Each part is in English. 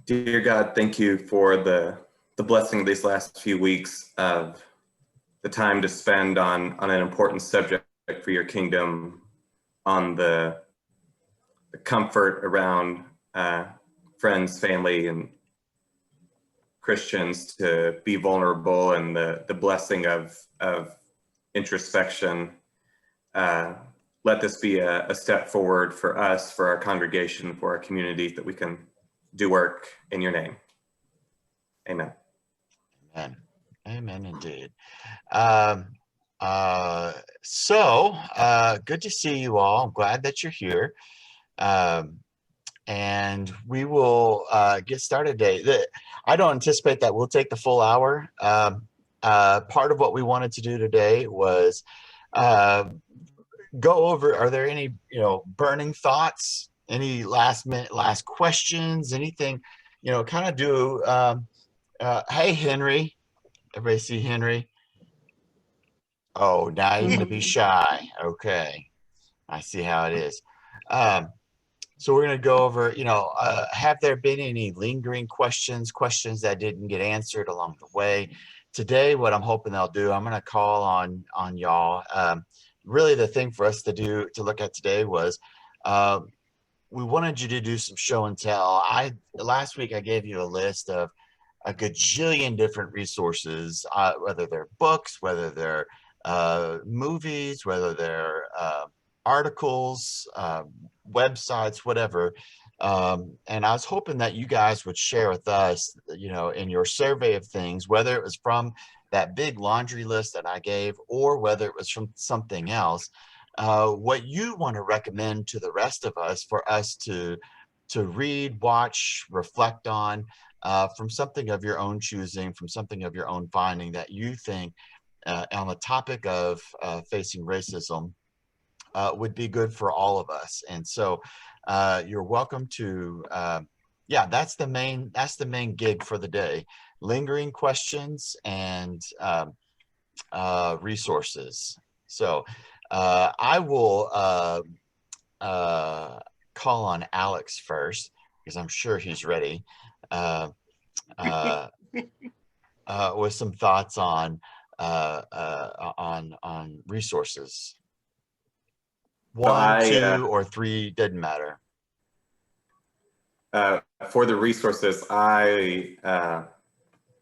Dear God, thank you for the blessing of these last few weeks of the time to spend on an important subject for your kingdom, on the comfort around friends, family, and Christians to be vulnerable, and the blessing of introspection. Let this be a step forward for us, for our congregation, for our community, that we can do work in your name. Amen. Amen. Amen indeed. Good to see you all. I'm glad that you're here. And we will get started today. I don't anticipate that we'll take the full hour. Part of what we wanted to do today was go over, are there any burning thoughts, any last questions, anything, kind of do hey Henry, everybody see Henry? Oh, now you're gonna be shy. Okay, I see how it is. So we're going to go over, have there been any lingering questions that didn't get answered along the way? Today, what I'm hoping they'll do, I'm going to call on y'all. Really, the thing for us to look at today was we wanted you to do some show and tell. Last week, I gave you a list of a gajillion different resources, whether they're books, whether they're movies, whether they're articles, websites, whatever. And I was hoping that you guys would share with us, in your survey of things, whether it was from that big laundry list that I gave, or whether it was from something else, what you want to recommend to the rest of us for us to read, watch, reflect on, from something of your own choosing, from something of your own finding that you think on the topic of facing racism would be good for all of us. And so you're welcome to, that's the main gig for the day: lingering questions and resources. So I will call on Alex first, because I'm sure he's ready with some thoughts on resources. One, two, or three, doesn't matter. For the resources, I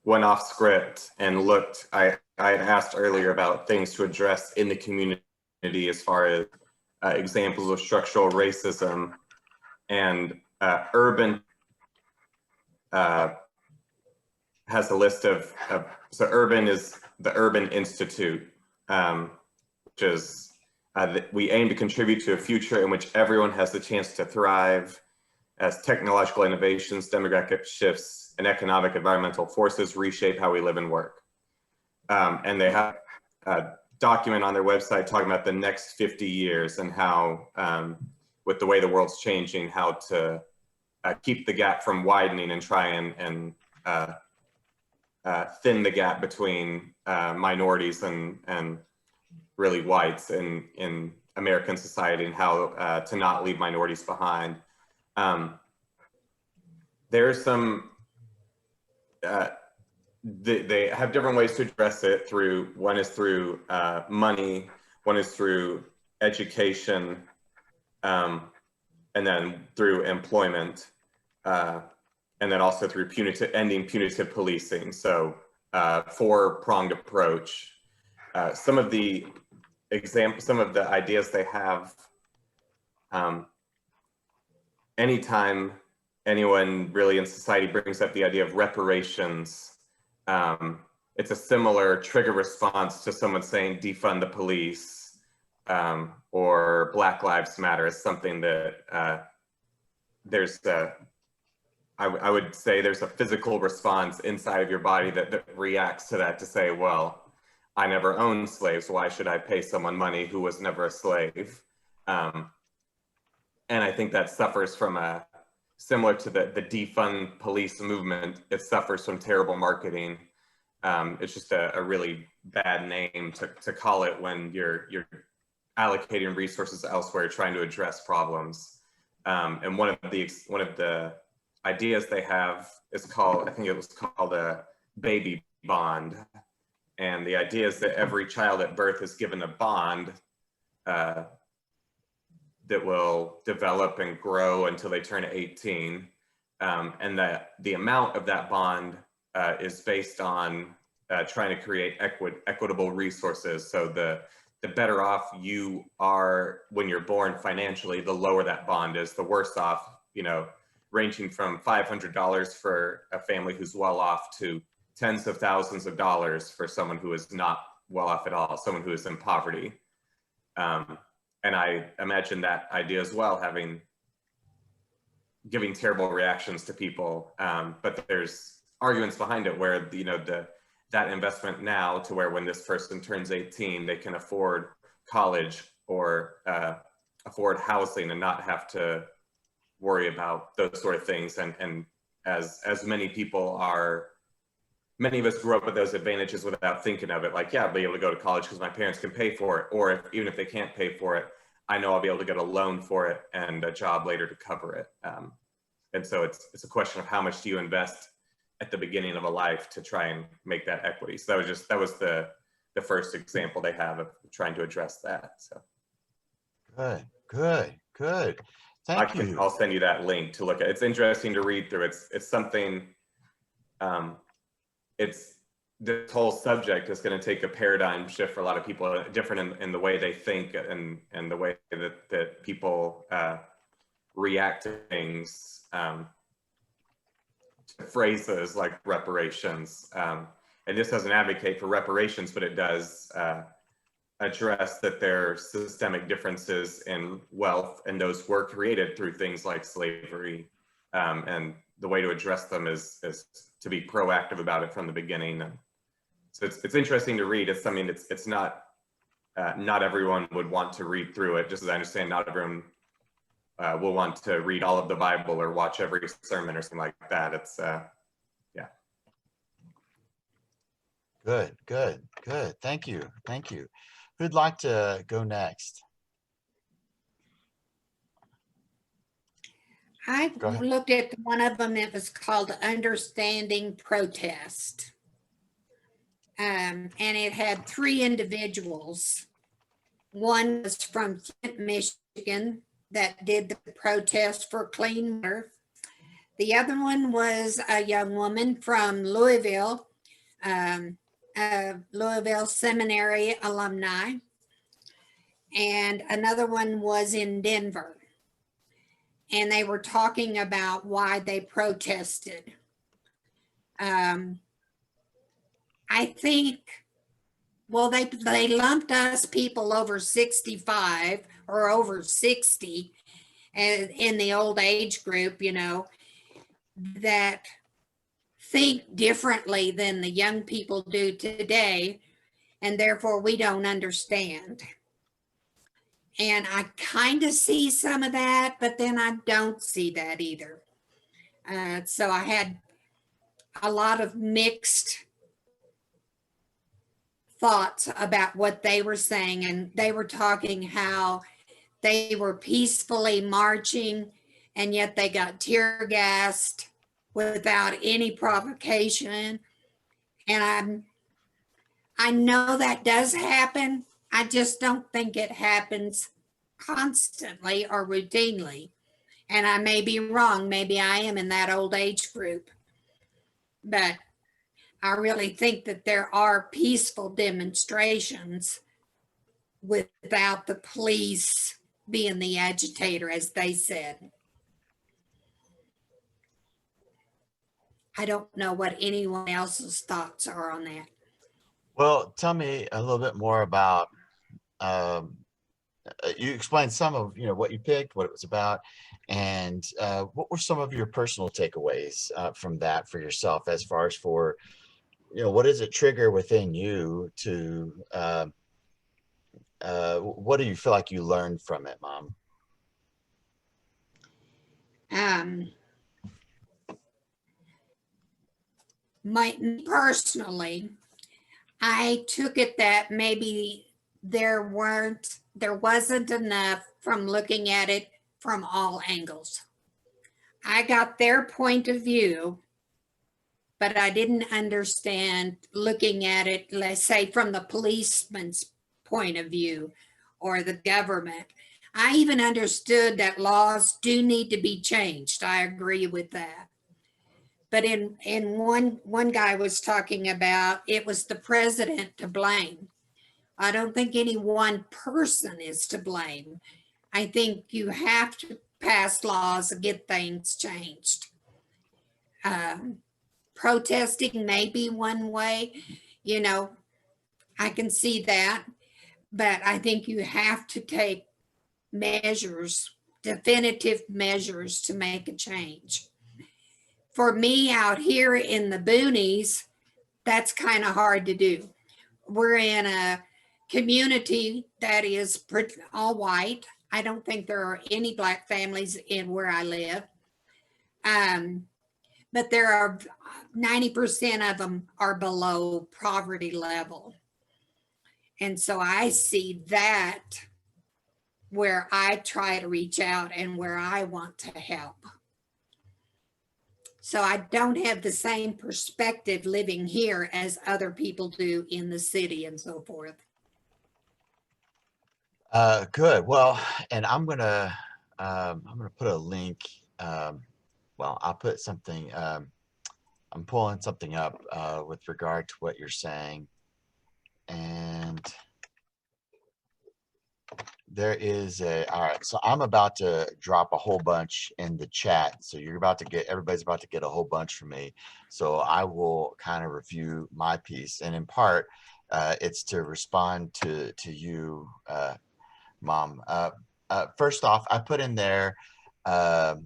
went off script and looked. I had asked earlier about things to address in the community as far as examples of structural racism, and Urban has a list of so Urban is the Urban Institute, which is we aim to contribute to a future in which everyone has the chance to thrive as technological innovations, demographic shifts, and economic environmental forces reshape how we live and work. And they have a document on their website talking about the next 50 years and how, with the way the world's changing, how to keep the gap from widening and try and thin the gap between minorities and really whites in American society, and how to not leave minorities behind. There's some, they have different ways to address it through, one is through money, one is through education, and then through employment, and then also through ending punitive policing. So four-pronged approach. Some of the ideas they have, anytime anyone really in society brings up the idea of reparations, it's a similar trigger response to someone saying defund the police, or Black Lives Matter. Is something that I would say there's a physical response inside of your body that reacts to that, to say, well, I never owned slaves. Why should I pay someone money who was never a slave? And I think that suffers from similar to the defund police movement, it suffers from terrible marketing. It's just a really bad name to call it when you're allocating resources elsewhere, trying to address problems. And one of the ideas they have is called, I think it was called a baby bond. And the idea is that every child at birth is given a bond that will develop and grow until they turn 18. And that the amount of that bond is based on trying to create equitable resources. So the better off you are when you're born financially, the lower that bond is, the worse off, you know, ranging from $500 for a family who's well off to tens of thousands of dollars for someone who is not well off at all, someone who is in poverty. And I imagine that idea as well, giving terrible reactions to people. But there's arguments behind it where, you know, that investment now to where when this person turns 18, they can afford college or afford housing and not have to worry about those sort of things. And as many people are, many of us grew up with those advantages without thinking of it. Like, yeah, I'll be able to go to college because my parents can pay for it. Or even if they can't pay for it, I know I'll be able to get a loan for it and a job later to cover it. And so it's a question of how much do you invest at the beginning of a life to try and make that equity. So that was the first example they have of trying to address that. So good. Thank you. I'll send you that link to look at. It's interesting to read through. It's something, this whole subject is going to take a paradigm shift for a lot of people, different in the way they think and the way that people react to things, to phrases like reparations. And this doesn't advocate for reparations, but it does address that there are systemic differences in wealth, and those were created through things like slavery. And the way to address them is to be proactive about it from the beginning. And so it's interesting to read. It's something it's not everyone would want to read through it. Just as I understand, not everyone will want to read all of the Bible or watch every sermon or something like that. It's yeah. Good. Thank you. Who'd like to go next? I looked at one of them. It was called Understanding Protest. And it had 3 individuals. One was from Flint, Michigan, that did the protest for clean water. The other one was a young woman from Louisville, Louisville Seminary alumni. And another one was in Denver. And they were talking about why they protested. I think, well, they lumped us people over 65 or over 60 in the old age group, you know, that think differently than the young people do today, and therefore we don't understand. And I kind of see some of that, but then I don't see that either. So I had a lot of mixed thoughts about what they were saying, and they were talking how they were peacefully marching and yet they got tear gassed without any provocation. And I know that does happen. I just don't think it happens constantly or routinely. And I may be wrong. Maybe I am in that old age group. But I really think that there are peaceful demonstrations without the police being the agitator, as they said. I don't know what anyone else's thoughts are on that. Well, tell me a little bit more about, you explained some of, what you picked, what it was about, and what were some of your personal takeaways from that for yourself, as far as for, what does it trigger within you to, what do you feel like you learned from it, Mom? Personally, I took it that maybe there wasn't enough from looking at it from all angles. I got their point of view, but I didn't understand looking at it, let's say from the policeman's point of view or the government. I even understood that laws do need to be changed. I agree with that. But in one guy was talking about it was the president to blame. I don't think any one person is to blame. I think you have to pass laws and get things changed. Protesting may be one way, you know, I can see that, but I think you have to take measures, definitive measures to make a change. For me out here in the boonies, that's kind of hard to do. We're in a community that is all white. I don't think there are any black families in where I live. But there are 90% of them are below poverty level. And so I see that where I try to reach out and where I want to help. So I don't have the same perspective living here as other people do in the city and so forth. Good. Well, and I'm gonna put a link. Well, I'll put something. I'm pulling something up with regard to what you're saying, and there is all right. So I'm about to drop a whole bunch in the chat. So everybody's about to get a whole bunch from me. So I will kind of review my piece, and in part, it's to respond to you, Mom. First off, I put in there a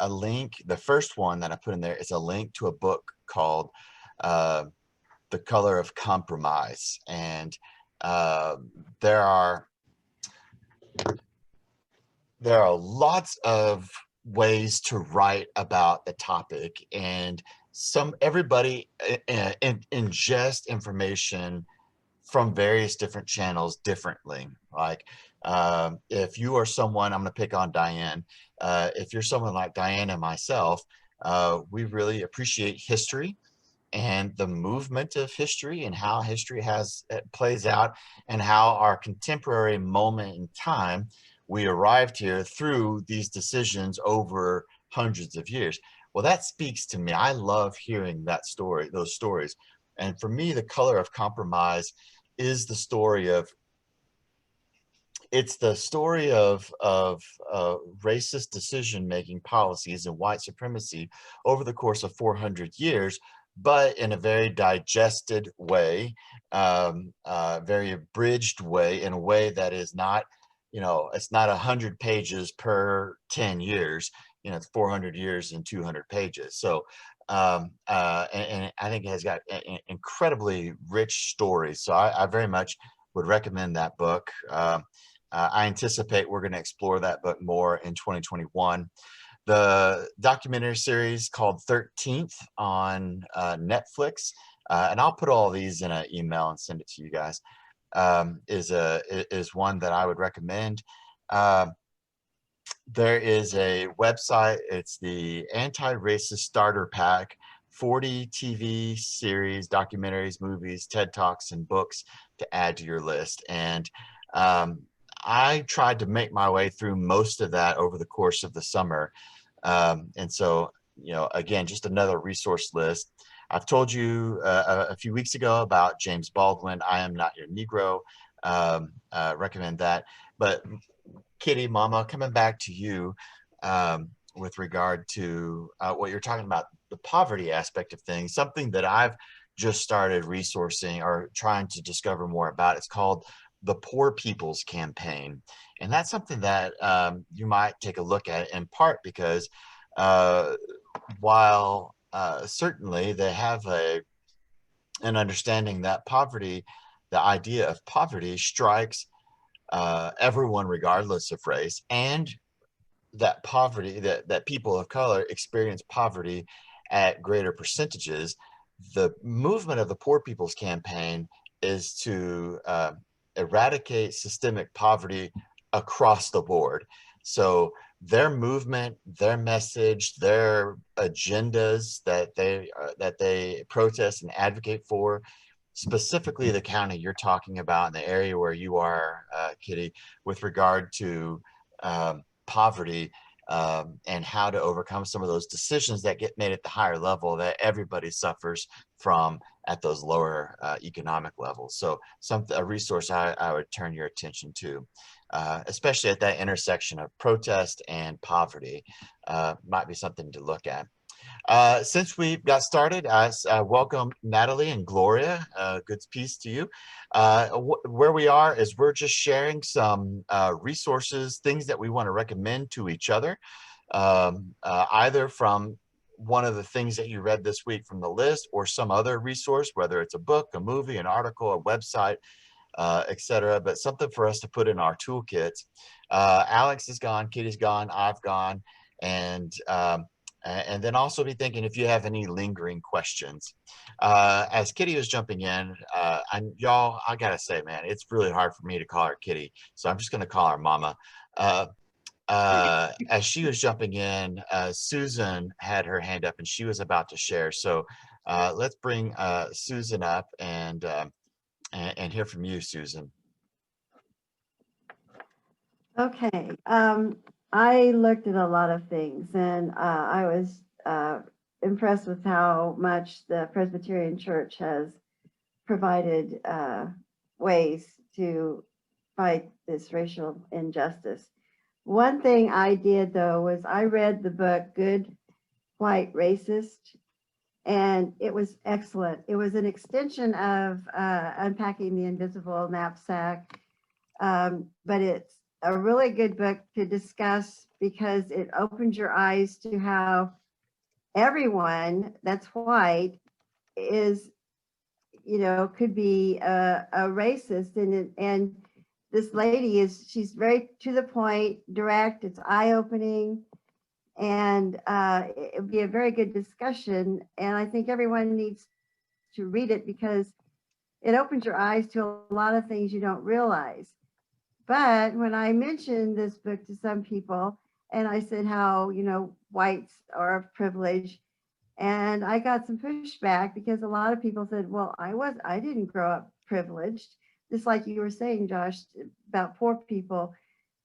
link. The first one that I put in there is a link to a book called The Color of Compromise. And there are lots of ways to write about the topic, and everybody ingest information from various different channels differently. Like if you are someone, I'm going to pick on Diane. If you're someone like Diane and myself, we really appreciate history and the movement of history and how history plays out and how our contemporary moment in time, we arrived here through these decisions over hundreds of years. Well, that speaks to me. I love hearing those stories. And for me, The Color of Compromise is the story of racist decision-making policies and white supremacy over the course of 400 years, but in a very digested way, very abridged way, in a way that is not, it's not 100 pages per 10 years. It's 400 years and 200 pages. So, and I think it has got incredibly rich stories. So I very much would recommend that book. I anticipate we're going to explore that book more in 2021. The documentary series called 13th on Netflix, and I'll put all these in an email and send it to you guys, is one that I would recommend. There is a website. It's the Anti-Racist Starter Pack, 40 TV series, documentaries, movies, TED Talks, and books to add to your list. And I tried to make my way through most of that over the course of the summer. And so, again, just another resource list. I've told you a few weeks ago about James Baldwin, I Am Not Your Negro. Recommend that. But Kitty, Mama, coming back to you with regard to what you're talking about, the poverty aspect of things, something that I've just started resourcing or trying to discover more about. It's called the Poor People's Campaign. And that's something that you might take a look at, in part because while certainly they have an understanding that poverty, the idea of poverty strikes everyone regardless of race, and that poverty, that people of color experience poverty at greater percentages. The movement of the Poor People's Campaign is to eradicate systemic poverty across the board. So their movement, their message, their agendas that they protest and advocate for, specifically the county you're talking about in the area where you are, Kitty, with regard to poverty, and how to overcome some of those decisions that get made at the higher level that everybody suffers from at those lower economic levels. So a resource I would turn your attention to, especially at that intersection of protest and poverty, might be something to look at. Since we got started, I welcome Natalie and Gloria. Good peace to you. Where we are is we're just sharing some resources, things that we want to recommend to each other, either from one of the things that you read this week from the list or some other resource, whether it's a book, a movie, an article, a website, etc. But something for us to put in our toolkits. Alex is gone, Kitty's gone, I've gone, and then also be thinking if you have any lingering questions. As Kitty was jumping in, y'all, I gotta say, man, it's really hard for me to call her Kitty, so I'm just gonna call her Mama. As she was jumping in, Susan had her hand up and she was about to share. So let's bring Susan up and hear from you, Susan. Okay. I looked at a lot of things, and I was impressed with how much the Presbyterian Church has provided ways to fight this racial injustice. One thing I did, though, was I read the book Good White Racist, and it was excellent. It was an extension of Unpacking the Invisible Knapsack, but it's a really good book to discuss because it opens your eyes to how everyone that's white is, could be a racist. And this lady she's very to the point, direct, it's eye-opening, and it would be a very good discussion. And I think everyone needs to read it because it opens your eyes to a lot of things you don't realize. But when I mentioned this book to some people, and I said how, whites are of privilege, and I got some pushback because a lot of people said, well, I didn't grow up privileged. Just like you were saying, Josh, about poor people.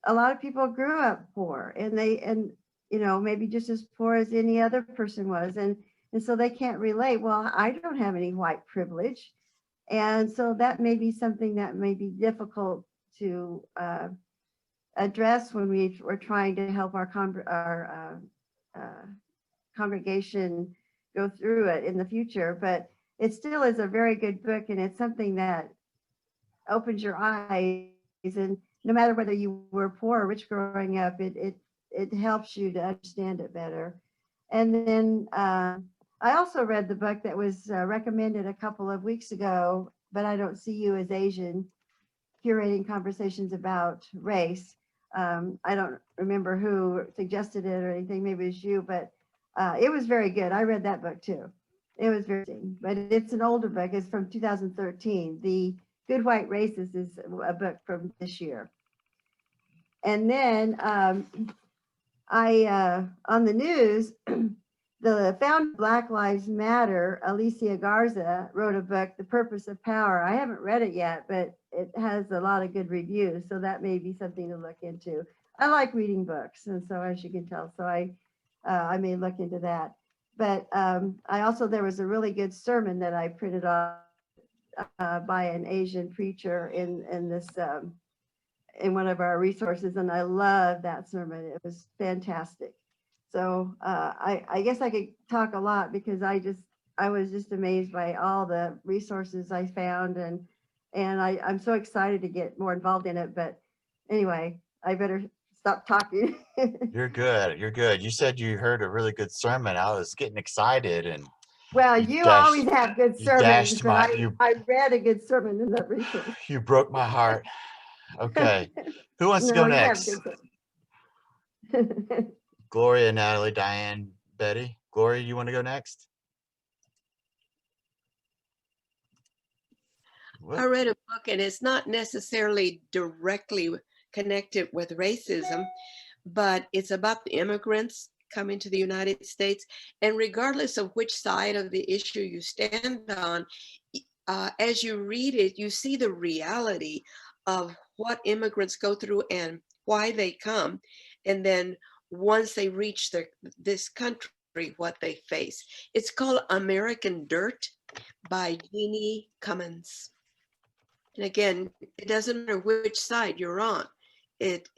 A lot of people grew up poor, and maybe just as poor as any other person was. And so they can't relate. Well, I don't have any white privilege. And so that may be something that may be difficult to address when we're trying to help our congregation go through it in the future. But it still is a very good book, and it's something that opens your eyes. And no matter whether you were poor or rich growing up, it helps you to understand it better. And then I also read the book that was recommended a couple of weeks ago, But I Don't See You as Asian, Curating Conversations About Race. I don't remember who suggested it or anything, maybe it was you, but it was very good. I read that book too. It was very interesting, but it's an older book. It's from 2013. The Good White Racist is a book from this year. And then on the news, the founder of Black Lives Matter, Alicia Garza, wrote a book, The Purpose of Power. I haven't read it yet, but it has a lot of good reviews, so that may be something to look into. I like reading books, and so as you can tell, so I may look into that. But there was a really good sermon that I printed off by an Asian preacher in this in one of our resources, and I love that sermon. It was fantastic. So I guess I could talk a lot because I was just amazed by all the resources I found, and I'm so excited to get more involved in it. But anyway, I better stop talking. You're good. You're good. You said you heard a really good sermon. I was getting excited, and Well, you always have good sermons, but I read a good sermon in that resource. You broke my heart. Okay, who wants to go next? Gloria, Natalie, Diane, Betty. Gloria, you want to go next? I read a book, and it's not necessarily directly connected with racism, but it's about the immigrants coming to the United States. And regardless of which side of the issue you stand on, as you read it, you see the reality of what immigrants go through and why they come. And then once they reach this country, what they face. It's called American Dirt by Jeannie Cummins. And again, it doesn't matter which side you're on. It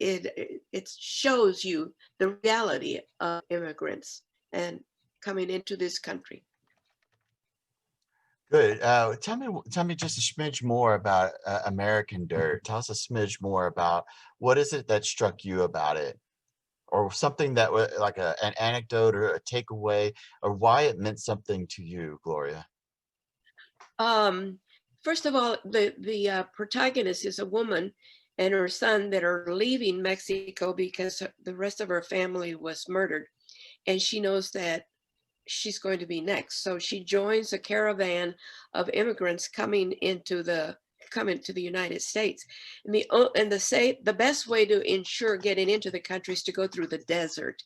shows you the reality of immigrants and coming into this country. Good. Tell me just a smidge more about American Dirt. Tell us a smidge more about what is it that struck you about it, or something that was like an anecdote or a takeaway, or why it meant something to you, Gloria. First of all, the protagonist is a woman and her son that are leaving Mexico because the rest of her family was murdered, and she knows that she's going to be next. So she joins a caravan of immigrants coming to the United States. And the best way to ensure getting into the country is to go through the desert.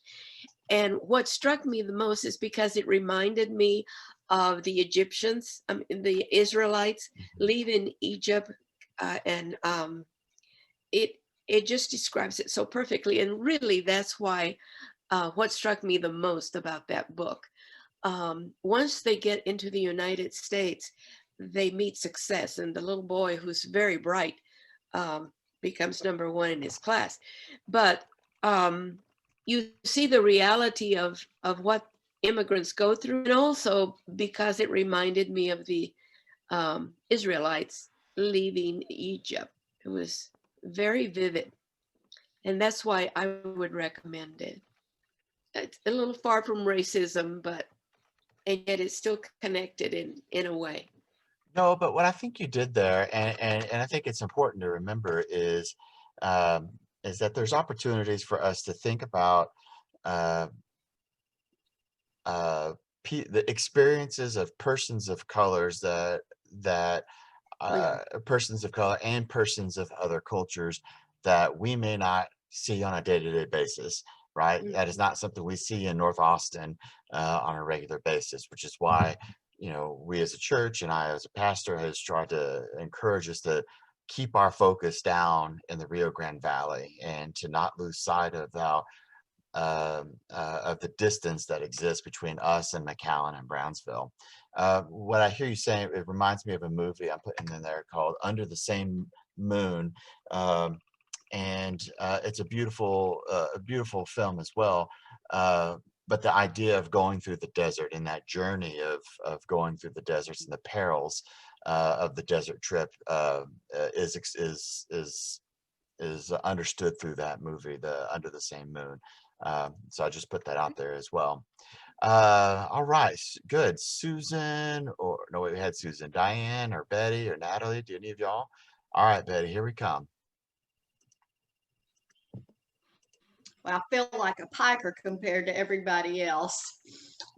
And what struck me the most is because it reminded me of the Egyptians, the Israelites leaving Egypt, and it just describes it so perfectly. And really, that's why what struck me the most about that book. Once they get into the United States, they meet success, and the little boy, who's very bright, becomes number one in his class. But you see the reality of what immigrants go through, and also because it reminded me of the Israelites leaving Egypt. It was very vivid, and that's why I would recommend it. It's a little far from racism, and yet it's still connected in a way. No, but what I think you did there, and I think it's important to remember is that there's opportunities for us to think about the experiences of persons of colors that persons of color and persons of other cultures that we may not see on a day-to-day basis, right? Mm. That is not something we see in North Austin on a regular basis, which is why, we as a church and I as a pastor has tried to encourage us to keep our focus down in the Rio Grande Valley and to not lose sight of the distance that exists between us and McAllen and Brownsville. What I hear you saying, it reminds me of a movie I'm putting in there called Under the Same Moon. And it's a beautiful film as well. But the idea of going through the desert and that journey of going through the deserts and the perils of the desert trip is understood through that movie, the Under the Same Moon. So I just put that out there as well. All right, good. Susan, or no, we had Susan, Diane, or Betty, or Natalie. Do any of y'all? All right, Betty, here we come. Well, I feel like a piker compared to everybody else,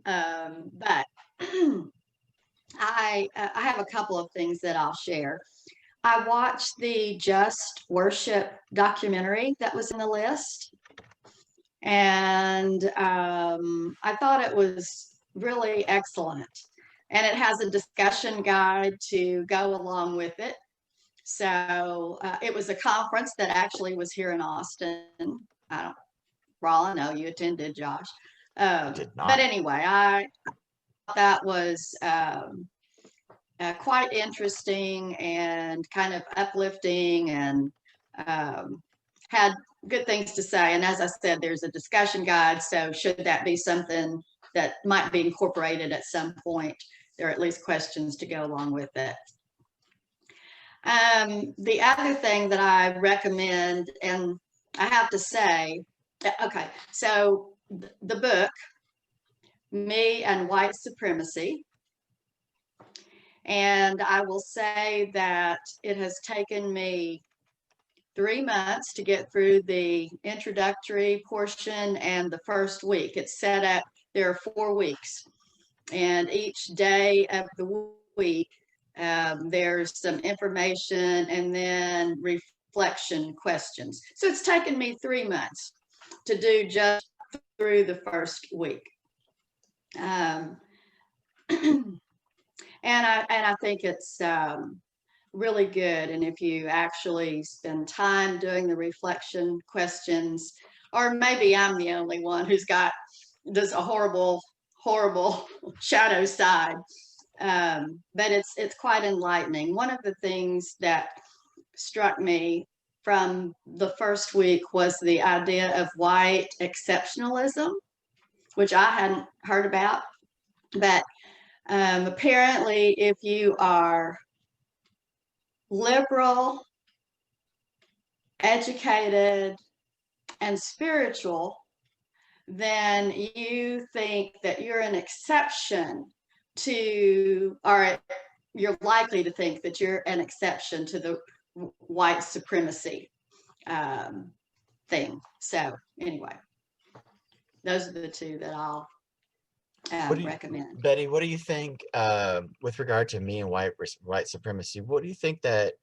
but I have a couple of things that I'll share. I watched the Just Worship documentary that was in the list, and I thought it was really excellent. And it has a discussion guide to go along with it. So it was a conference that actually was here in Austin. Rawl, I know you attended, Josh. Did not. But anyway, I thought that was quite interesting and kind of uplifting, and had good things to say. And as I said, there's a discussion guide. So should that be something that might be incorporated at some point, there are at least questions to go along with it. The other thing that I recommend, and I have to say, okay, so the book, Me and White Supremacy, and I will say that it has taken me 3 months to get through the introductory portion and the first week. It's set up, there are 4 weeks, and each day of the week, there's some information and then reflection questions. So it's taken me 3 months. to do just through the first week. And I think it's really good. And if you actually spend time doing the reflection questions, or maybe I'm the only one who's got this a horrible shadow side, but it's quite enlightening. One of the things that struck me from the first week was the idea of white exceptionalism, which I hadn't heard about. But apparently, if you are liberal, educated, and spiritual, then you think that you're an exception to, or you're likely to think that you're an exception to the white supremacy thing. So anyway, those are the two that I'll recommend. Betty, what do you think with regard to me and white supremacy? What do you think that,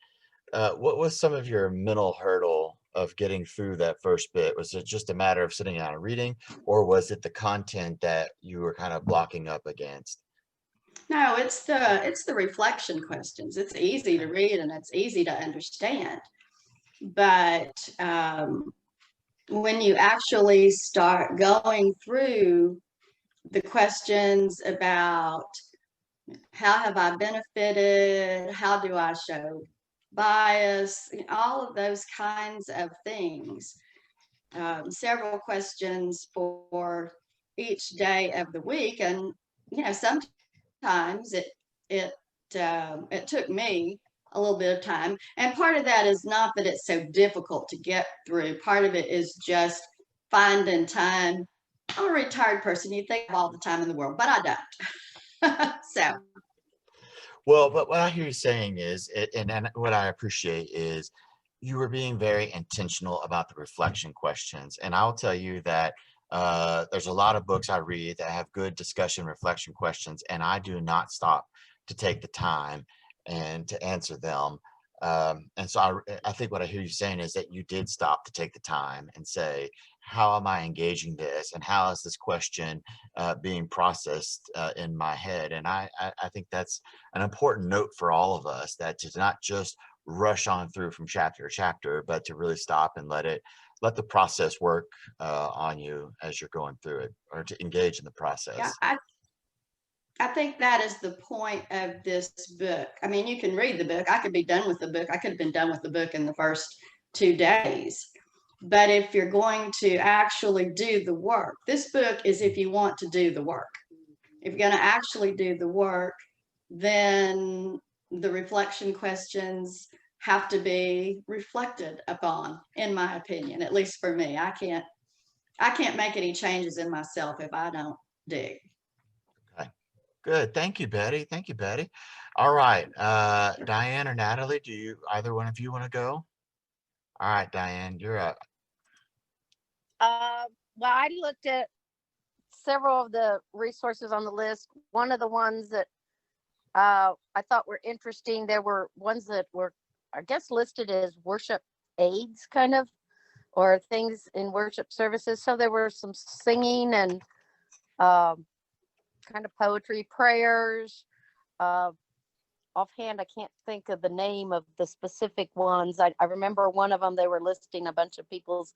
what was some of your mental hurdle of getting through that first bit? Was it just a matter of sitting down and reading, or was it the content that you were kind of blocking up against? No, it's the reflection questions. It's easy to read and it's easy to understand. But when you actually start going through the questions about how have I benefited, how do I show bias, all of those kinds of things, several questions for each day of the week. And sometimes it took me a little bit of time, and part of that is not that it's so difficult to get through. Part of it is just finding time. I'm a retired person. You think of all the time in the world, but I don't. So. Well, but what I hear you saying is, and what I appreciate is, you were being very intentional about the reflection questions. And I'll tell you that there's a lot of books I read that have good discussion reflection questions, and I do not stop to take the time and to answer them. And so I think what I hear you saying is that you did stop to take the time and say, how am I engaging this? And how is this question being processed in my head? And I think that's an important note for all of us, that to not just rush on through from chapter to chapter, but to really stop and let the process work on you as you're going through it, or to engage in the process. Yeah, I think that is the point of this book. I mean, you can read the book. I could be done with the book. I could have been done with the book in the first 2 days. But if you're going to actually do the work, this book is if you want to do the work. If you're going to actually do the work, then the reflection questions have to be reflected upon, in my opinion, at least for me. I can't make any changes in myself if I don't dig. Good. Thank you, Betty. Thank you, Betty. All right. Diane or Natalie, do either one of you want to go? All right, Diane, you're up. Well, I looked at several of the resources on the list. One of the ones that I thought were interesting, there were ones that were, I guess, listed as worship aids, kind of, or things in worship services. So there were some singing and kind of poetry, prayers. Offhand, I can't think of the name of the specific ones. I remember one of them, they were listing a bunch of people's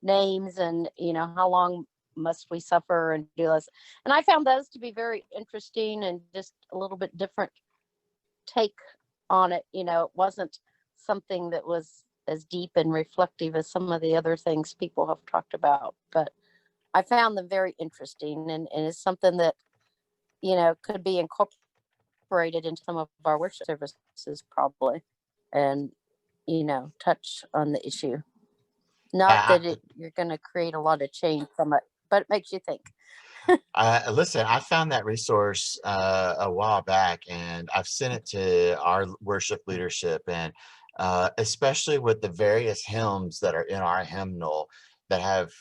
names and, how long must we suffer and do this. And I found those to be very interesting and just a little bit different take on it. It wasn't something that was as deep and reflective as some of the other things people have talked about. But I found them very interesting, and it's something that, could be incorporated into some of our worship services probably, and, touch on the issue. Not that you're going to create a lot of change from it, but it makes you think. Listen, I found that resource a while back, and I've sent it to our worship leadership, and especially with the various hymns that are in our hymnal that have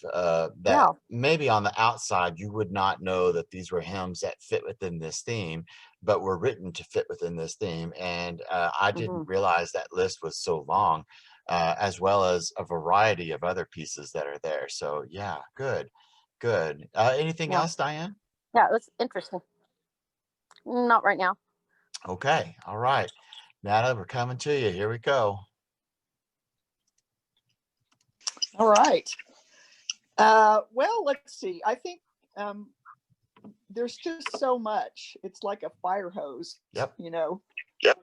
maybe on the outside you would not know that these were hymns that fit within this theme, but were written to fit within this theme. And I didn't realize that list was so long. as well as a variety of other pieces that are there. So yeah, good. Anything Yeah. else, Diane? Yeah, it was interesting. Not right now. Okay, all right. Natalie, we're coming to you. Here we go. All right. Well, let's see. I think there's just so much. It's like a fire hose, Yep.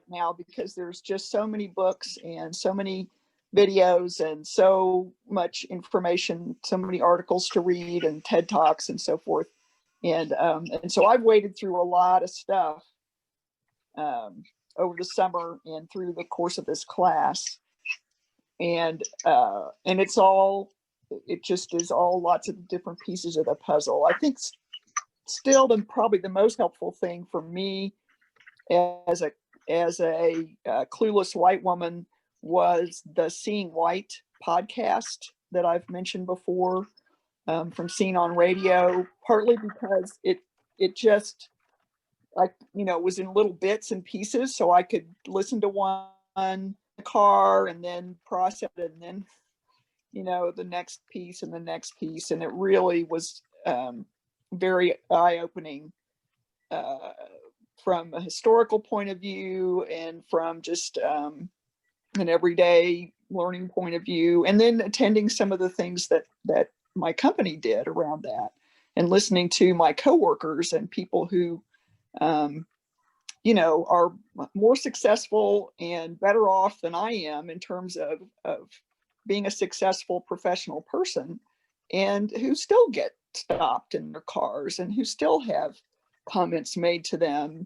Now, because there's just so many books and so many videos and so much information, so many articles to read and TED Talks and so forth. And so I've waded through a lot of stuff over the summer and through the course of this class. And it just is all lots of different pieces of the puzzle. I think still probably the most helpful thing for me as a clueless white woman was the Seeing White podcast that I've mentioned before, from Seen on Radio, partly because it just, was in little bits and pieces, so I could listen to one in the car and then process it, and then the next piece and the next piece, and it really was very eye-opening from a historical point of view and from just an everyday learning point of view, and then attending some of the things that my company did around that, and listening to my coworkers and people who are more successful and better off than I am in terms of being a successful professional person, and who still get stopped in their cars and who still have comments made to them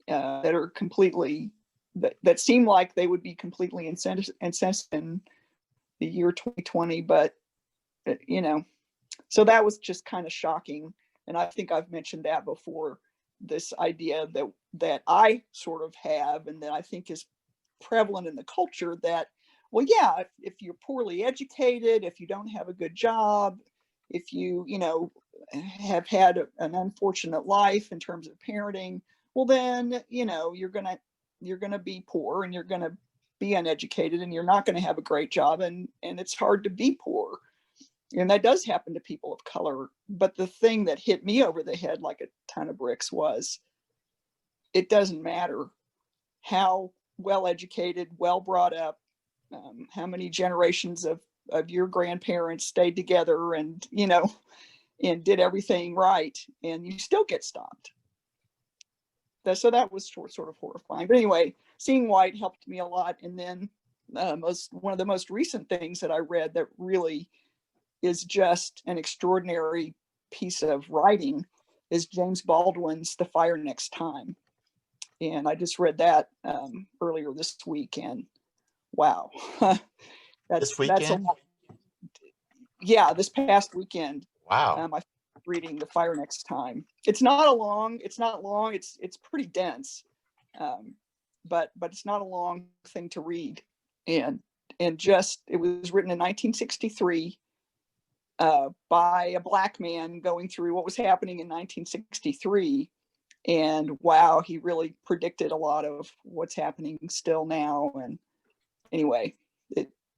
that are completely, that seem like they would be completely insensitive in the year 2020. But, so that was just kind of shocking. And I think I've mentioned that before, this idea that I sort of have, and that I think is prevalent in the culture, that, well, yeah, if you're poorly educated, if you don't have a good job, if you, have had an unfortunate life in terms of parenting, well, then, you're gonna be poor, and you're gonna be uneducated, and you're not gonna have a great job, and it's hard to be poor. And that does happen to people of color. But the thing that hit me over the head like a ton of bricks was, it doesn't matter how well educated, well brought up, how many generations of your grandparents stayed together and, and did everything right, and you still get stopped. So that was sort of horrifying. But anyway, Seeing White helped me a lot. And then one of the most recent things that I read that really is just an extraordinary piece of writing is James Baldwin's The Fire Next Time. And I just read that earlier this week, and wow. This weekend? That's a lot. Yeah, this past weekend. Wow. I reading The Fire Next Time. It's not long. It's pretty dense, but it's not a long thing to read. And just, it was written in 1963 by a Black man going through what was happening in 1963. And wow, he really predicted a lot of what's happening still now. And anyway,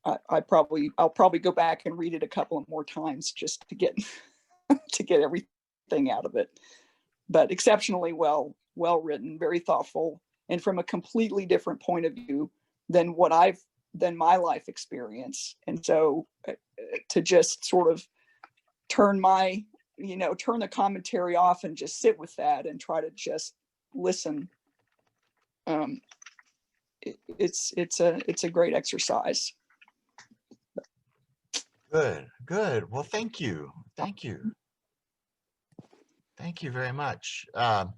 I'll probably go back and read it a couple of more times just to get everything out of it. But exceptionally well written, very thoughtful, and from a completely different point of view than my life experience. And so to just sort of turn the commentary off and just sit with that and try to just listen, it's a great exercise. Good. Well, thank you very much. Well,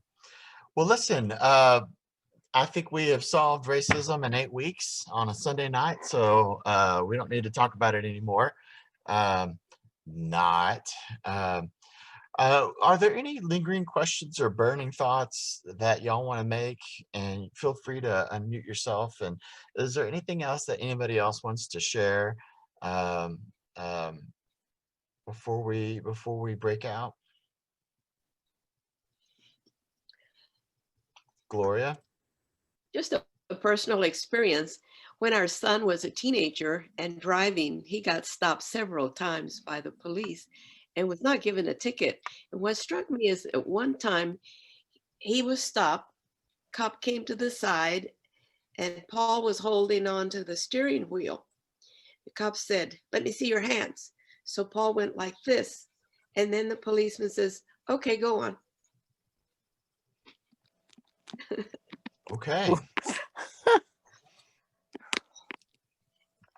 listen, I think we have solved racism in 8 weeks on a Sunday night, so we don't need to talk about it anymore. Are there any lingering questions or burning thoughts that y'all want to make? And feel free to unmute yourself. And is there anything else that anybody else wants to share before we break out? Gloria? Just a personal experience. when our son was a teenager and driving, he got stopped several times by the police and was not given a ticket. And what struck me is at one time he was stopped, cop came to the side, and Paul was holding on to the steering wheel. The cop said, "Let me see your hands." So Paul went like this. And then the policeman says, "Okay, go on." Okay.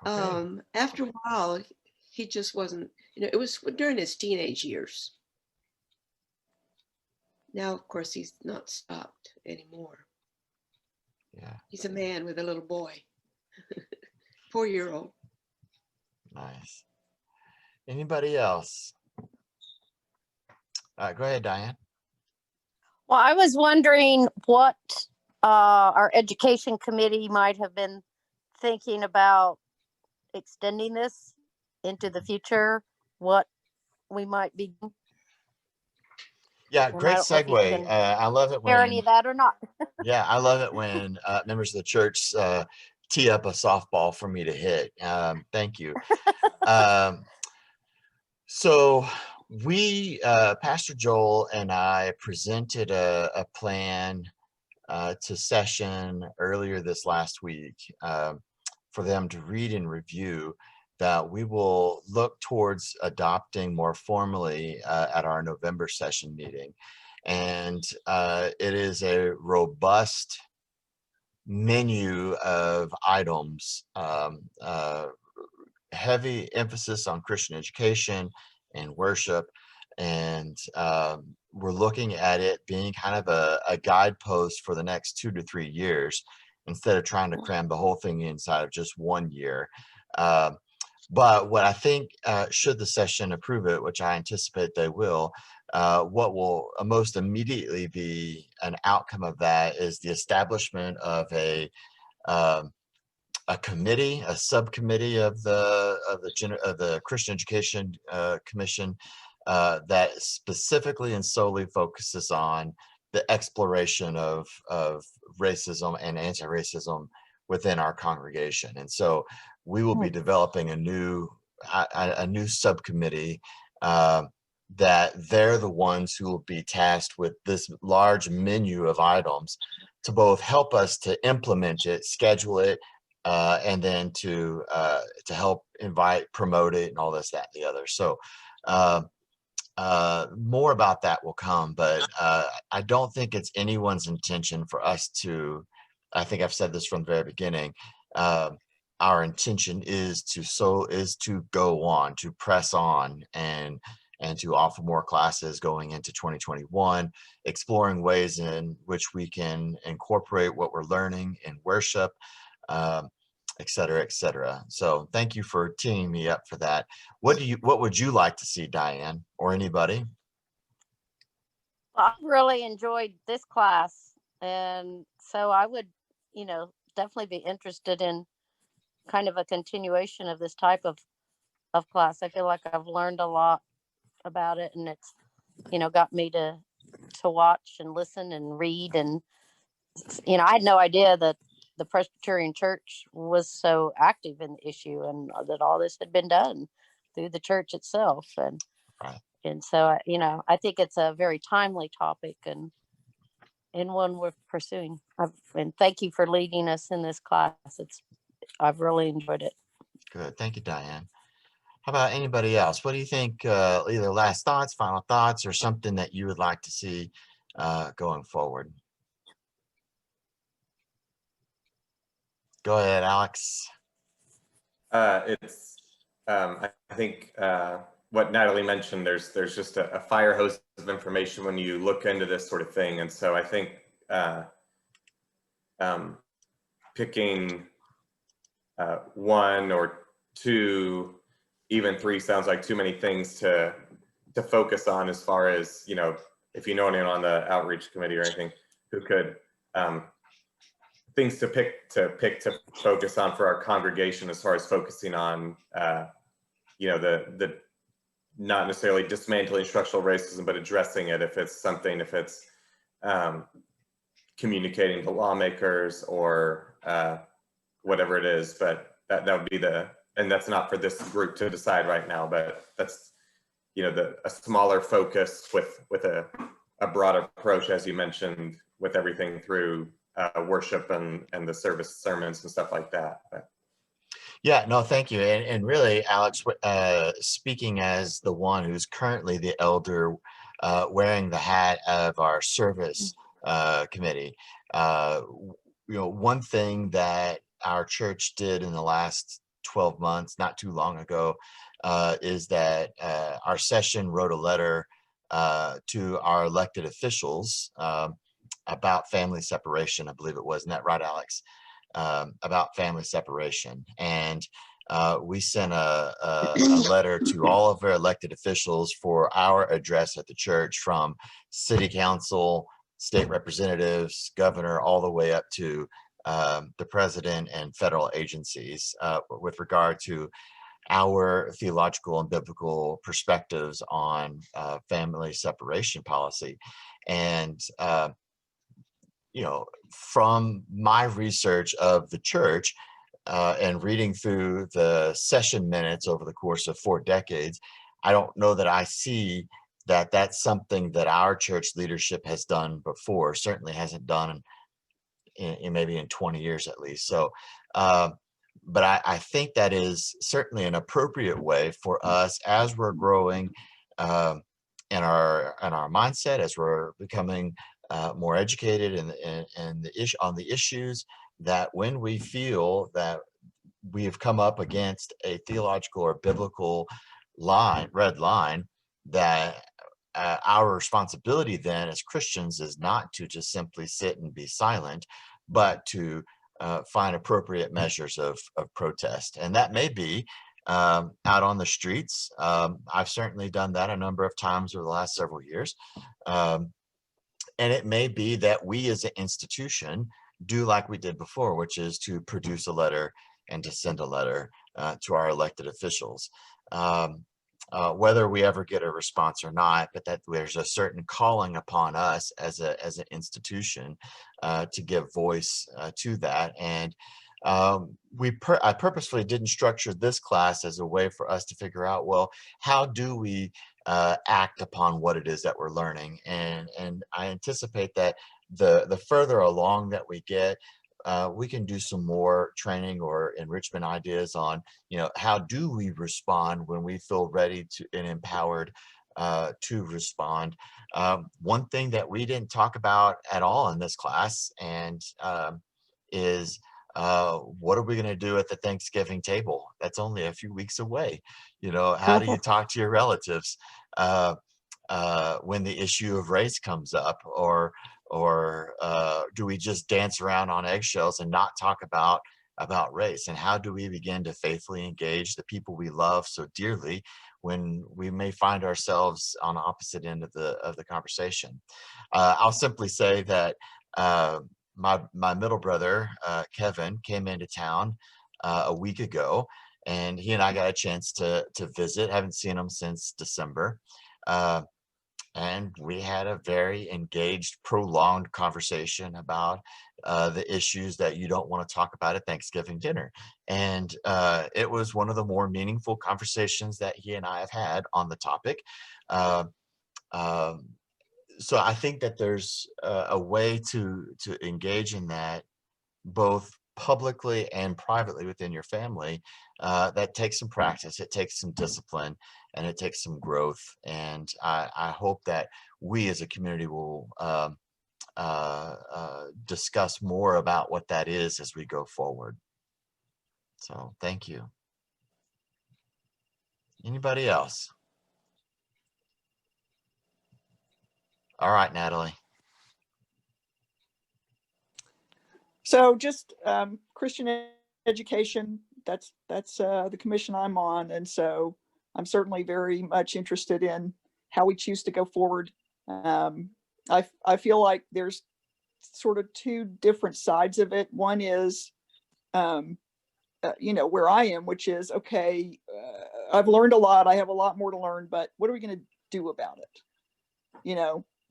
Okay. After a while, he just wasn't, it was during his teenage years. Now, of course, he's not stopped anymore. Yeah. He's a man with a little boy, 4-year-old. Nice. Anybody else? Go ahead, Diane. Well, I was wondering what our education committee might have been thinking about extending this into the future, what we might be. Yeah, And I great don't know if you segue. can I love it share any when, of that or not. yeah, I love it when members of the church tee up a softball for me to hit. Thank you. So we, Pastor Joel and I presented a plan to session earlier this last week for them to read and review that we will look towards adopting more formally at our November session meeting. And it is a robust menu of items, heavy emphasis on Christian education and worship. And we're looking at it being kind of a guidepost for the next 2 to 3 years instead of trying to cram the whole thing inside of just 1 year. But what I think, should the session approve it, which I anticipate they will, what will most immediately be an outcome of that is the establishment of a committee, a subcommittee of the Christian Education Commission that specifically and solely focuses on the exploration of racism and anti-racism within our congregation. And so we will be developing a new subcommittee that they're the ones who will be tasked with this large menu of items to both help us to implement it, schedule it, and then to help invite, promote it, and all this, that, and the other. So more about that will come, but I don't think it's anyone's intention for us to, I think I've said this from the very beginning, our intention is to go on, to press on and to offer more classes going into 2021, exploring ways in which we can incorporate what we're learning in worship, et cetera, et cetera. So thank you for teeing me up for that. What would you like to see, Diane, or anybody? I really enjoyed this class, and so I would, definitely be interested in kind of a continuation of this type of class. I feel like I've learned a lot about it, and it's, got me to watch and listen and read. And, I had no idea that the Presbyterian Church was so active in the issue and that all this had been done through the church itself. And, Right. And so, I think it's a very timely topic and one we're pursuing. And thank you for leading us in this class. I've really enjoyed it. Good. Thank you, Diane. How about anybody else? What do you think, either last thoughts, final thoughts, or something that you would like to see going forward? Go ahead, Alex. I think what Natalie mentioned, there's just a fire hose of information when you look into this sort of thing. And so I think picking 1 or 2, even 3 sounds like too many things to focus on, as far as, if you know anyone on the outreach committee or anything who could, things to pick to focus on for our congregation, as far as focusing on, the not necessarily dismantling structural racism, but addressing it if it's communicating to lawmakers or whatever it is, but that would be and that's not for this group to decide right now, but that's, a smaller focus with a broad approach, as you mentioned, with everything through worship and the service sermons and stuff like that. But. Yeah, no, thank you. And really, Alex, speaking as the one who's currently the elder, wearing the hat of our service committee, one thing that our church did in the last 12 months, not too long ago, is that our session wrote a letter to our elected officials about family separation, I believe it was. Isn't that right, Alex? About family separation. And we sent a letter to all of our elected officials for our address at the church, from city council, state representatives, governor, all the way up to the president and federal agencies, with regard to our theological and biblical perspectives on family separation policy. And from my research of the church and reading through the session minutes over the course of 4 decades, I don't know that I see that that's something that our church leadership has done before. Certainly hasn't done in maybe in 20 years at least. So, but I think that is certainly an appropriate way for us, as we're growing in our mindset, as we're becoming more educated on the issues, that when we feel that we have come up against a theological or biblical red line, that our responsibility then as Christians is not to just simply sit and be silent, but to find appropriate measures of protest. And that may be out on the streets. I've certainly done that a number of times over the last several years. And it may be that we as an institution do like we did before, which is to produce a letter and to send a letter to our elected officials. Whether we ever get a response or not, but that there's a certain calling upon us as an institution to give voice to that. And I purposefully didn't structure this class as a way for us to figure out, well, how do we act upon what it is that we're learning? And I anticipate that the further along that we get, we can do some more training or enrichment ideas on, how do we respond when we feel ready to and empowered to respond. One thing that we didn't talk about at all in this class is what are we going to do at the Thanksgiving table? That's only a few weeks away. How do you talk to your relatives when the issue of race comes up, or do we just dance around on eggshells and not talk about race? And how do we begin to faithfully engage the people we love so dearly when we may find ourselves on the opposite end of the conversation? I'll simply say that my middle brother, Kevin, came into town a week ago, and he and I got a chance to visit. Haven't seen him since December. And we had a very engaged, prolonged conversation about the issues that you don't want to talk about at Thanksgiving dinner. And it was one of the more meaningful conversations that he and I have had on the topic. So I think that there's a way to engage in that, both publicly and privately within your family, that takes some practice, it takes some discipline, and it takes some growth. And I hope that we as a community will discuss more about what that is as we go forward. So thank you. Anybody else? All right, Natalie. So just Christian education, that's the commission I'm on. And so I'm certainly very much interested in how we choose to go forward. I feel like there's sort of 2 different sides of it. One is, where I am, which is, okay, I've learned a lot. I have a lot more to learn, but what are we going to do about it?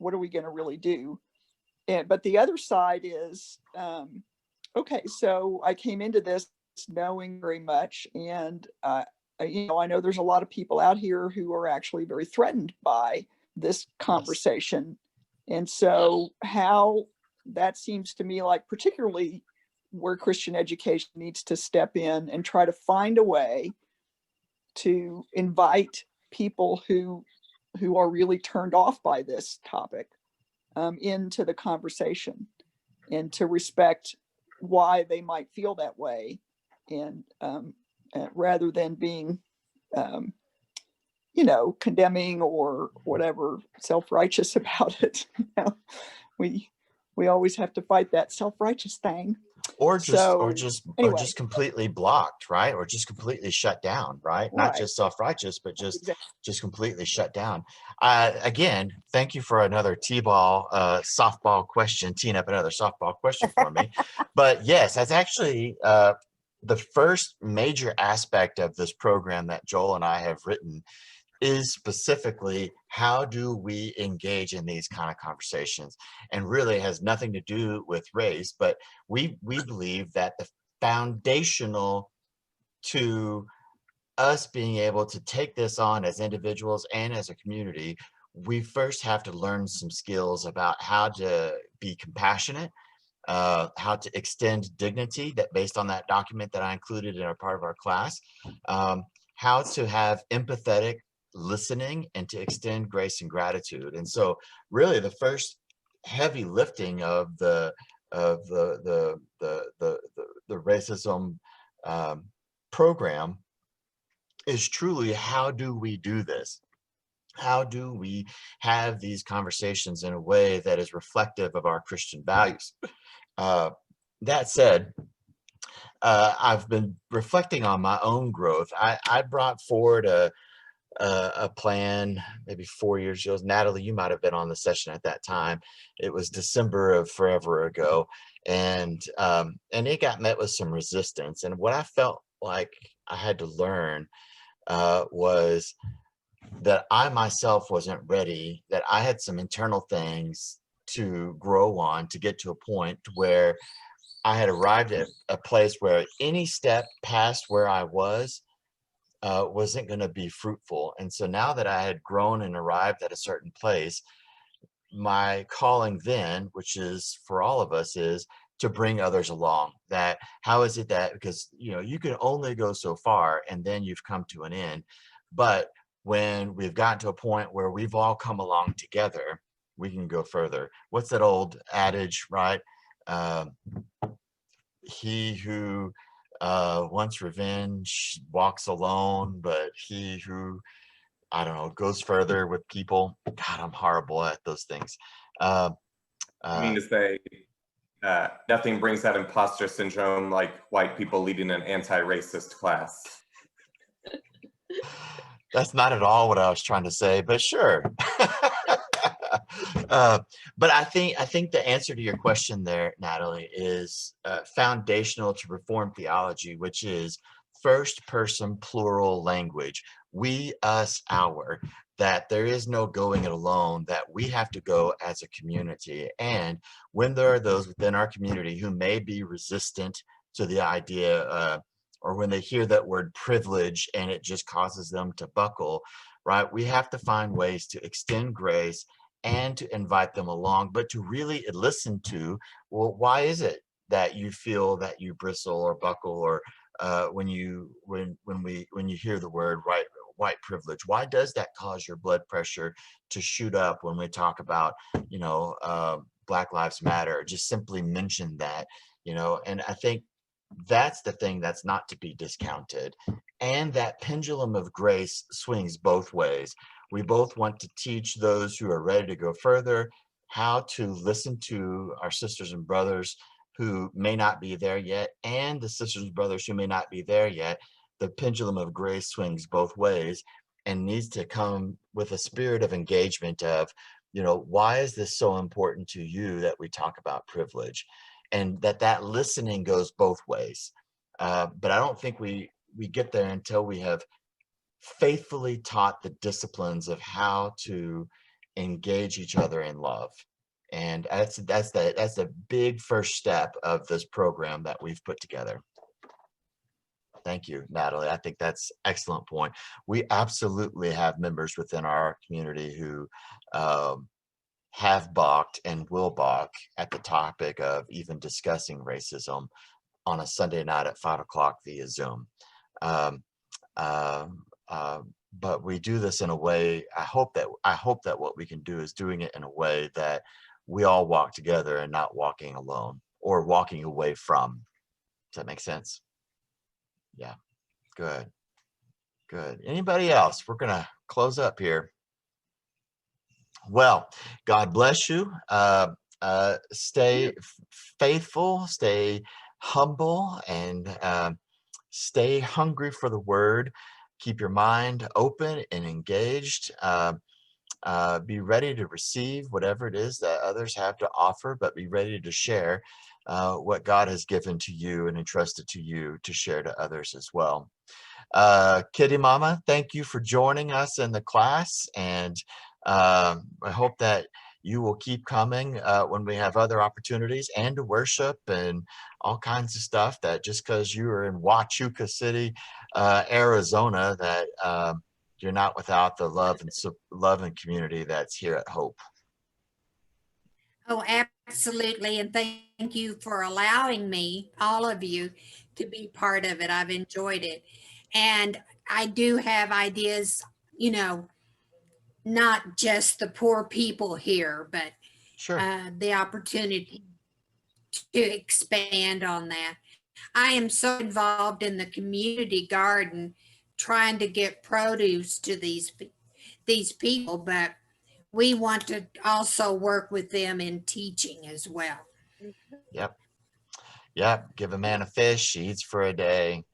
What are we going to really do? But the other side is, okay, so I came into this knowing very much, and I know there's a lot of people out here who are actually very threatened by this conversation. And so how that seems to me like particularly where Christian education needs to step in and try to find a way to invite people who are really turned off by this topic into the conversation, and to respect why they might feel that way, and rather than being condemning or whatever, self-righteous about it. We always have to fight that self-righteous thing. Or So, just anyway. completely blocked, right? Or just completely shut down, right? Not Right. just self-righteous, but Exactly. just completely shut down. Again, thank you for another T-ball softball question, teeing up another softball question for me. But yes, that's actually the first major aspect of this program that Joel and I have written is specifically how do we engage in these kind of conversations, and really has nothing to do with race, but we believe that the foundational to us being able to take this on as individuals and as a community, we first have to learn some skills about how to be compassionate, how to extend dignity, that based on that document that I included in a part of our class, how to have empathetic listening, and to extend grace and gratitude. And so really the first heavy lifting of the racism program is truly, how do we do this? How do we have these conversations in a way that is reflective of our Christian values? That said, I've been reflecting on my own growth. I brought forward a plan maybe 4 years ago. Natalie, you might have been on the session at that time. It was December of forever ago, and it got met with some resistance. And what I felt like I had to learn was that I myself wasn't ready, that I had some internal things to grow on to get to a point where I had arrived at a place where any step past where I wasn't going to be fruitful. And so now that I had grown and arrived at a certain place, my calling then, which is for all of us, is to bring others along. That how is it that, because you can only go so far and then you've come to an end. But when we've gotten to a point where we've all come along together, we can go further. What's that old adage, right? He who wants revenge walks alone, but he who, I don't know, goes further with people. God, I'm horrible at those things. I mean to say, nothing brings that imposter syndrome like white people leading an anti-racist class. That's not at all what I was trying to say, but sure. But I think the answer to your question there, Natalie, is foundational to Reformed theology, which is first person plural language. We, us, our. That there is no going it alone, that we have to go as a community. And when there are those within our community who may be resistant to the idea, or when they hear that word privilege and it just causes them to buckle, right? We have to find ways to extend grace and to invite them along, but to really listen to, well, why is it that you feel that you bristle or buckle, or when you hear the word white privilege? Why does that cause your blood pressure to shoot up when we talk about Black Lives Matter? Just simply mention that, and I think that's the thing that's not to be discounted. And that pendulum of grace swings both ways. We both want to teach those who are ready to go further how to listen to our sisters and brothers who may not be there yet, and the sisters and brothers who may not be there yet. The pendulum of grace swings both ways and needs to come with a spirit of engagement of, why is this so important to you that we talk about privilege? And that listening goes both ways. But I don't think we get there until we have faithfully taught the disciplines of how to engage each other in love. And that's the big first step of this program that we've put together. Thank you, Natalie. I think that's excellent point. We absolutely have members within our community who have balked and will balk at the topic of even discussing racism on a Sunday night at 5 o'clock via Zoom. But we do this in a way, I hope that what we can do is doing it in a way that we all walk together and not walking alone or walking away from. Does that make sense? Yeah, good. Anybody else? We're gonna close up here. Well, God bless you. Stay faithful, stay humble, and stay hungry for the word. Keep your mind open and engaged. Be ready to receive whatever it is that others have to offer, but be ready to share what God has given to you and entrusted to you to share to others as well. Kitty Mama, thank you for joining us in the class, and I hope that you will keep coming when we have other opportunities, and to worship and all kinds of stuff, that just because you are in Huachuca City, Arizona, that you're not without the love and community that's here at Hope. Oh, absolutely. And thank you for allowing me, all of you, to be part of it. I've enjoyed it. And I do have ideas, not just the poor people here, but Sure. the opportunity to expand on that. I am so involved in the community garden trying to get produce to these people, but we want to also work with them in teaching as well. Yep. Give a man a fish, he eats for a day.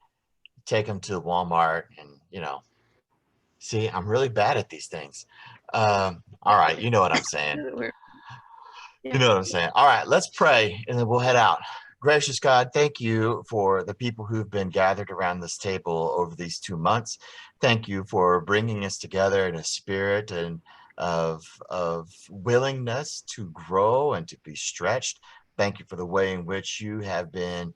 Take him to Walmart, and see, I'm really bad at these things. All right, you know what I'm saying. You know what I'm saying. All right, let's pray, and then we'll head out. Gracious God, thank you for the people who've been gathered around this table over these 2 months. Thank you for bringing us together in a spirit and of willingness to grow and to be stretched. Thank you for the way in which you have been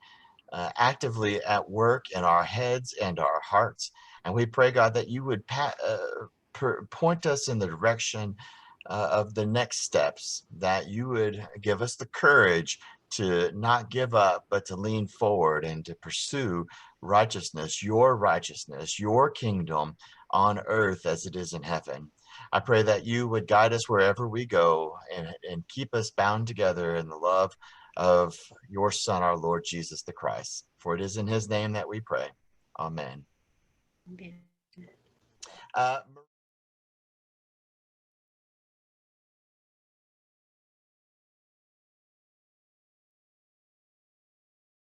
actively at work in our heads and our hearts. And we pray, God, that you would point us in the direction of the next steps, that you would give us the courage to not give up, but to lean forward and to pursue righteousness, your kingdom on earth as it is in heaven. I pray that you would guide us wherever we go, and keep us bound together in the love of your Son, our Lord Jesus the Christ. For it is in his name that we pray. Amen.